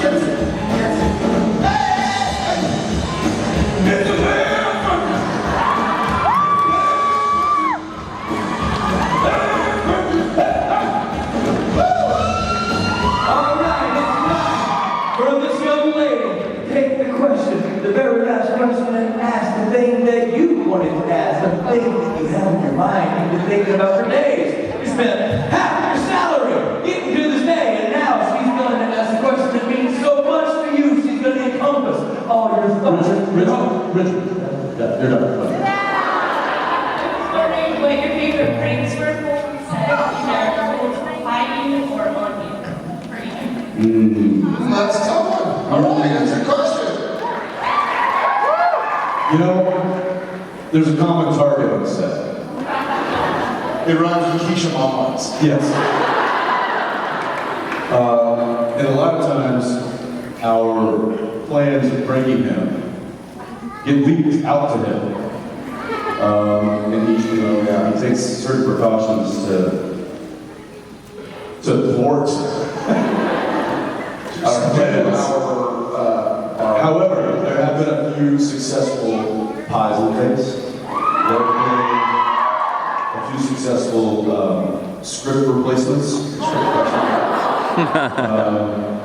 Jensen. It's a man! The very last question and ask the thing that you wanted to ask, the thing that you have in your mind you've been thinking about for days. You spent half your salary getting through this day, and now she's going to ask a question that means so much to you. She's going to encompass all your thoughts. Richard. Yeah, you're done. Wondering what your favorite pranks were pulled said, either pulled by you or on you, or either. That's a tough one. All right, that's a question. You know, there's a common target on set. It rhymes with Keisha Moments. Yes. And a lot of times, our plans of breaking him get leaked out to him. And he takes certain precautions to thwart our plans. However, there have been a few successful pies and cakes. There have been a few successful script replacements.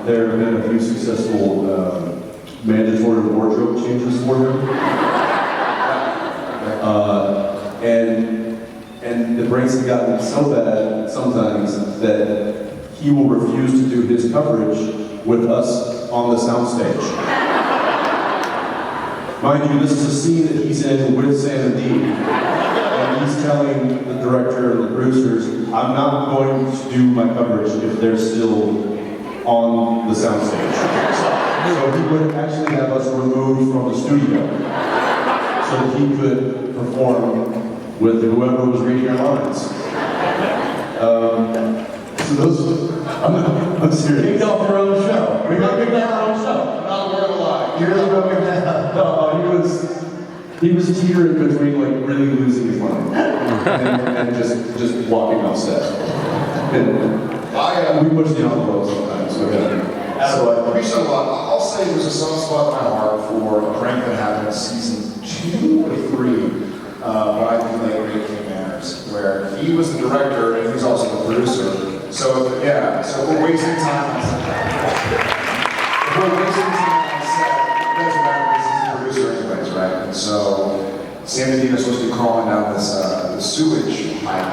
There have been a few successful mandatory wardrobe changes for him. And the breaks have gotten so bad sometimes that he will refuse to do his coverage with us on the soundstage. Mind you, this is a scene that he's in with Sam and Dean. And he's telling the director and the producers, I'm not going to do my coverage if they're still on the soundstage. So he would actually have us removed from the studio so that he could perform with whoever was reading our lines. So those, I'm serious. Kicked off your own show. We're going to kick off our own show. Not a word of a lie. You're really broken down. No, he was teetering between like really losing his mind and just walking off set. And we push the envelope sometimes. So we show a lot. I'll say there's a soft spot in my heart for a prank that happened in season 2 or 3, but I think like Great King Manners, where he was the director and he was also the producer. So so we're wasting time on set. If we're wasting time on set, it doesn't matter because he's the producer anyways, right? And so Sam and Dean are supposed to be crawling down this the sewage pipe.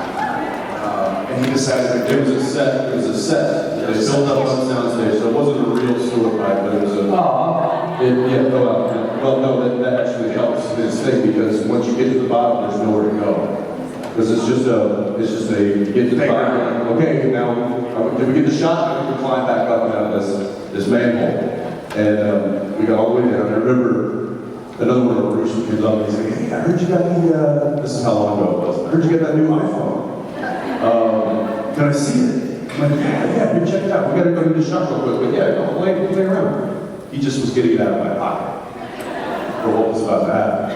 And he decided It was a set. It was built up on the soundstage, so it wasn't a real sewer pipe, but it was a. Well, no, that actually helps this thing because once you get to the bottom, there's nowhere to go. Because it's just a you get to the bottom. Okay, now did we get the shot? Now we can climb back up and out of this manhole, and we got all the way down. I remember another one of the producers comes up and he's like, "Hey, I heard you got the. This is how long ago it was. I heard you got that new iPhone. Can I see it?" I'm like, yeah, here, check it out. We gotta go to the shop real quick, but yeah, don't play around. He just was getting it out of my pocket for what was about to happen.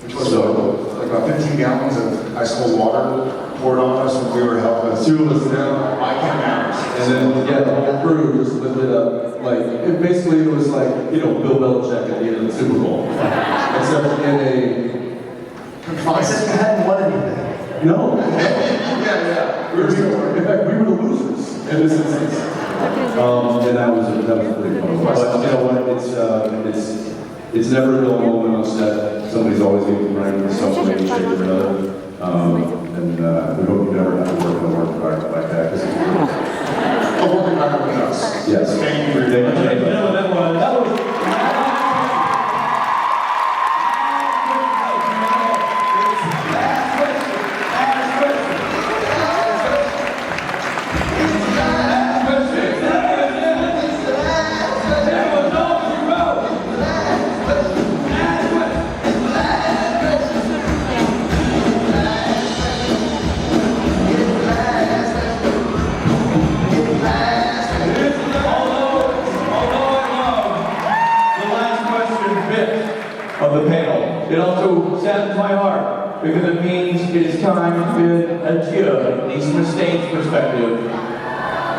Which was like about 15 gallons of ice cold water poured on us when we were helping. 2 of us down. I can't manage. And then, the whole crew just lifted up. Like, basically it was like, Bill Belichick at the end of the Super Bowl. Except in a confined. Except you hadn't won anything. No. Yeah. In fact, we were the losers in this instance. And that was pretty fun. But you know what? It's never a dull moment on set. Somebody's always getting right in some way, shape, or another. And we hope you never have to work in a work environment like that. A work environment with us. Yes. Thank you for your day. That was of the panel. It also saddens my heart because it means it is time to bid adieu, at least from a stage perspective,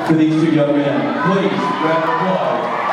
to these two young men. Please, round of applause.